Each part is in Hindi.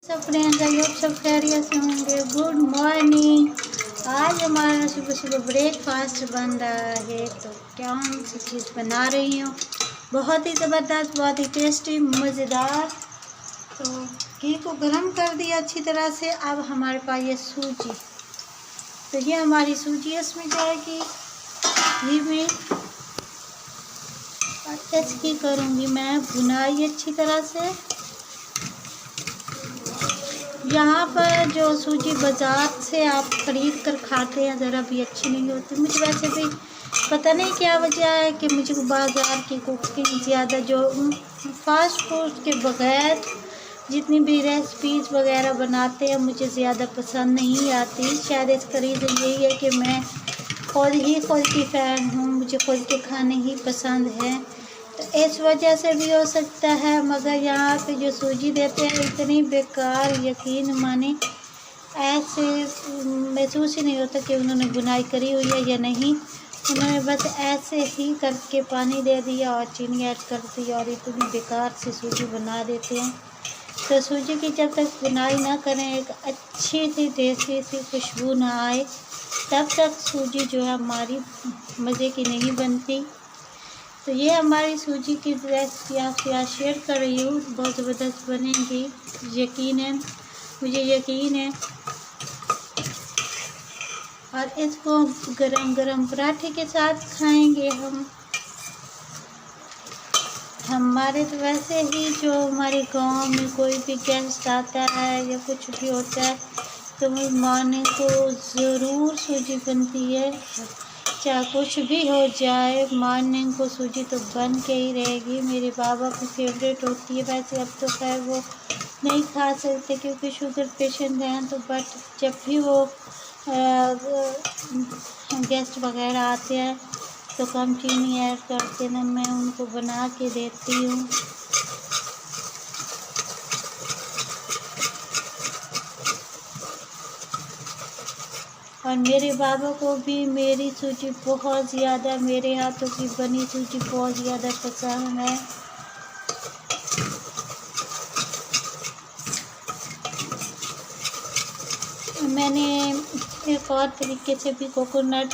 सब फ्रेंड्स, आई होप सब खैरियत से होंगे। Good morning. आज हमारा सुबह सुबह ब्रेकफास्ट बन रहा है, तो कौन सी चीज़ बना रही हूँ, बहुत ही ज़बरदस्त, बहुत ही टेस्टी, मज़ेदार। तो घी को गर्म कर दिया अच्छी तरह से। अब हमारे पास ये सूजी, तो ये हमारी सूजी इसमें जाएगी घी में, और इसकी करूँगी मैं भुनाई अच्छी तरह से। यहाँ पर जो सूजी बाज़ार से आप ख़रीद कर खाते हैं ज़रा भी अच्छी नहीं होती। मुझे वैसे भी पता नहीं क्या वजह है कि मुझे बाज़ार की कुकिंग ज़्यादा, जो फास्ट फूड के बग़ैर जितनी भी रेसिपीज़ वगैरह बनाते हैं, मुझे ज़्यादा पसंद नहीं आती। शायद इसका रीज़न यही है कि मैं खुद की फ़ैन हूँ, मुझे खुद के खाने ही पसंद हैं, तो इस वजह से भी हो सकता है। मगर यहाँ पे जो सूजी देते हैं इतनी बेकार, यकीन माने ऐसे महसूस ही नहीं होता कि उन्होंने बुनाई करी हुई है या नहीं। उन्होंने बस ऐसे ही करके पानी दे दिया और चीनी ऐड कर दी, और इतनी बेकार से सूजी बना देते हैं। तो सूजी की जब तक बुनाई ना करें, एक अच्छी सी टेस्टी सी खुशबू ना आए, तब तक सूजी जो है हमारी मज़े की नहीं बनती। तो ये हमारी सूजी की रेसिपी आपके साथ शेयर कर रही हूँ, बहुत ज़बरदस्त बनेगी, यकीन है, मुझे यकीन है। और इसको गरम गरम पराठे के साथ खाएंगे हम। हमारे तो वैसे ही जो हमारे गांव में कोई भी गेस्ट आता है या कुछ भी होता है, तो मॉर्निंग को ज़रूर सूजी बनती है। चाहे कुछ भी हो जाए, मॉर्निंग को सूजी तो बन के ही रहेगी। मेरे बाबा की फेवरेट होती है। वैसे अब तो खैर वो नहीं खा सकते क्योंकि शुगर पेशेंट हैं, तो बट जब भी वो गेस्ट वगैरह आते हैं तो कम चीनी ऐड करके ना मैं उनको बना के देती हूँ। और मेरे बाबा को भी मेरी सूजी बहुत ज़्यादा, मेरे हाथों की बनी सूजी बहुत ज़्यादा पसंद है। मैंने एक और तरीके से भी कोकोनट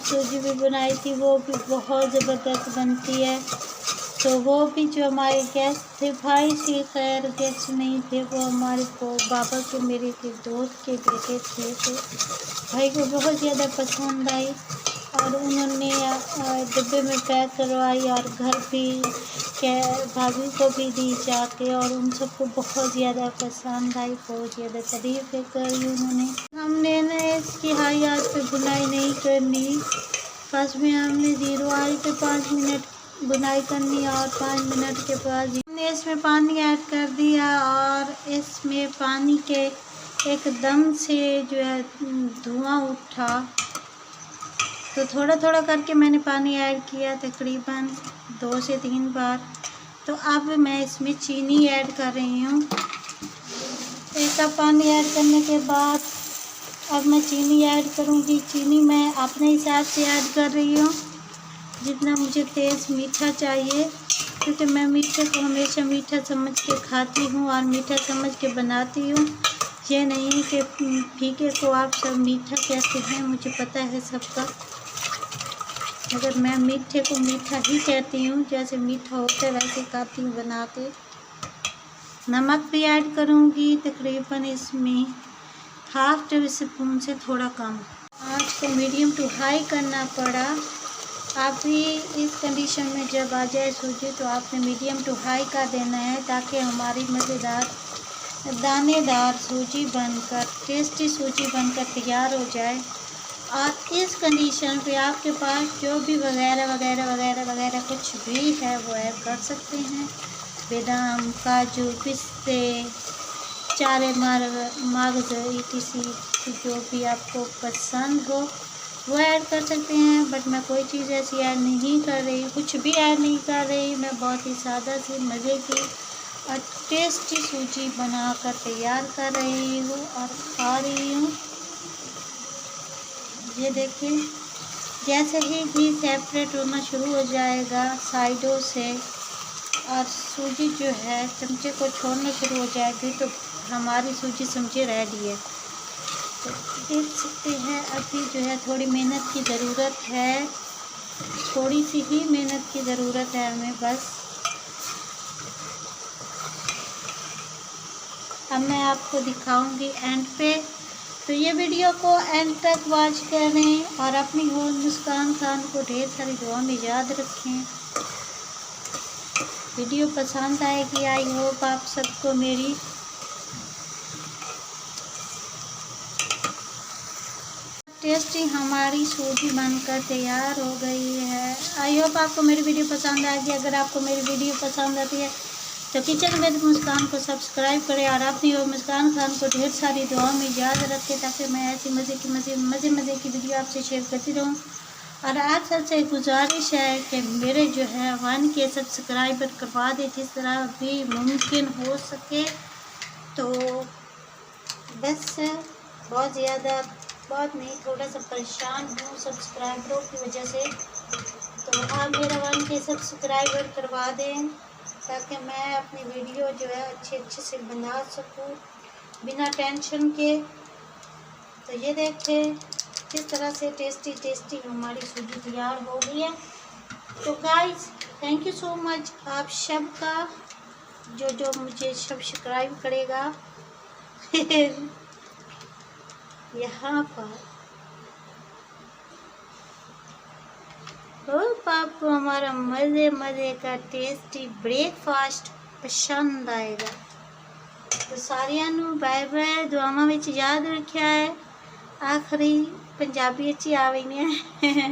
सूजी भी बनाई थी, वो भी बहुत ज़बरदस्त बनती है। तो वो भी जो हमारे गेस्ट थे, भाई से खैर गेस्ट नहीं थे, वो हमारे को बाबा के, मेरे के दोस्त के बेटे थे, तो भाई को बहुत ज़्यादा पसंद आई और उन्होंने डिब्बे में पैक करवाई और घर भी भाभी को भी दी जाके, और उन सबको बहुत ज़्यादा पसंद आई, बहुत ज़्यादा तारीफ़ करी उन्होंने। हमने ना इसकी हाई आंच पे बुनाई नहीं करनी। फर्स्ट में हमने 0 आंच पे 5 मिनट बुनाई करनी, और 5 मिनट के बाद हमने इसमें पानी ऐड कर दिया, और इसमें पानी के एकदम से जो है धुआं उठा, तो थोड़ा थोड़ा करके मैंने पानी ऐड किया, तकरीबन 2 से 3 बार। तो अब मैं इसमें चीनी ऐड कर रही हूँ। 1 कप पानी ऐड करने के बाद अब मैं चीनी ऐड करूँगी। चीनी मैं अपने हिसाब से ऐड कर रही हूँ, जितना मुझे तेज़ मीठा चाहिए, क्योंकि मैं मीठे को हमेशा मीठा समझ के खाती हूँ और मीठा समझ के बनाती हूँ। ये नहीं कि फीके को आप सब मीठा कहते हैं, मुझे पता है सबका, मगर मैं मीठे को मीठा ही कहती हूँ, जैसे मीठा होता है वैसे खाती हूँ बना के। नमक भी ऐड करूँगी, तकरीबन इसमें ½ टेबल स्पून से थोड़ा कम। आँच को मीडियम टू हाई करना पड़ा। आप भी इस कंडीशन में जब आ जाए सूजी, तो आपने मीडियम टू हाई कर देना है, ताकि हमारी मज़ेदार दानेदार सूजी बनकर, टेस्टी सूजी बनकर तैयार हो जाए। और इस कंडीशन पे आपके पास जो भी वगैरह वगैरह वगैरह वगैरह कुछ भी है वो ऐड कर सकते हैं। बादाम, काजू, पिस्ते, चारे मगज़, ETC जो भी आपको पसंद हो वो ऐड कर सकते हैं। बट मैं कोई चीज़ ऐसी ऐड नहीं कर रही, कुछ भी ऐड नहीं कर रही। मैं बहुत ही सादा सी मज़े की और टेस्टी सूजी बनाकर तैयार कर रही हूँ और खा रही हूँ। ये देखिए, जैसे ही घी सेपरेट होना शुरू हो जाएगा साइडों से, और सूजी जो है चमचे को छोड़ना शुरू हो जाएगी तो हमारी सूजी समझे रेडी है। तो देख सकते हैं अभी जो है थोड़ी मेहनत की ज़रूरत है, थोड़ी सी ही मेहनत की ज़रूरत है हमें बस। अब मैं आपको दिखाऊंगी एंड पे, तो ये वीडियो को एंड तक वॉच करें और अपनी हो मुस्कान खान को ढेर सारी दुआ में याद रखें। वीडियो पसंद आएगी, आई होप आप सबको मेरी। टेस्टी हमारी सूजी बनकर तैयार हो गई है। आई होप आपको मेरी वीडियो पसंद आएगी। अगर आपको मेरी वीडियो पसंद आती है तो किचन विद मुस्कान को सब्सक्राइब करें और अपनी और मुस्कान खान को ढेर सारी दुआ में याद रखें, ताकि मैं ऐसी मज़े की वीडियो आपसे शेयर करती रहूं। और आप सबसे गुजारिश है कि मेरे जो है 1K सब्सक्राइबर करवा दें जिस तरह भी मुमकिन हो सके। तो बस बहुत ज़्यादा बहुत नहीं, थोड़ा सा परेशान हूँ सब्सक्राइबरों की वजह से। तो आप मेरा 1K सब्सक्राइबर करवा दें ताकि मैं अपनी वीडियो जो है अच्छे से बना सकूं बिना टेंशन के। तो ये देखें किस तरह से टेस्टी हमारी सूजी तैयार हो गई है। तो guys thank you so much आप सब का, जो मुझे सब्सक्राइब करेगा यहाँ पर। होप आपको हमारा मज़े का टेस्टी ब्रेकफास्ट पसंद आएगा। तो सारियां नू बाय बाय, दुआवां विच याद रखिया है। आखिरी पंजाबी अच्छी आ गई है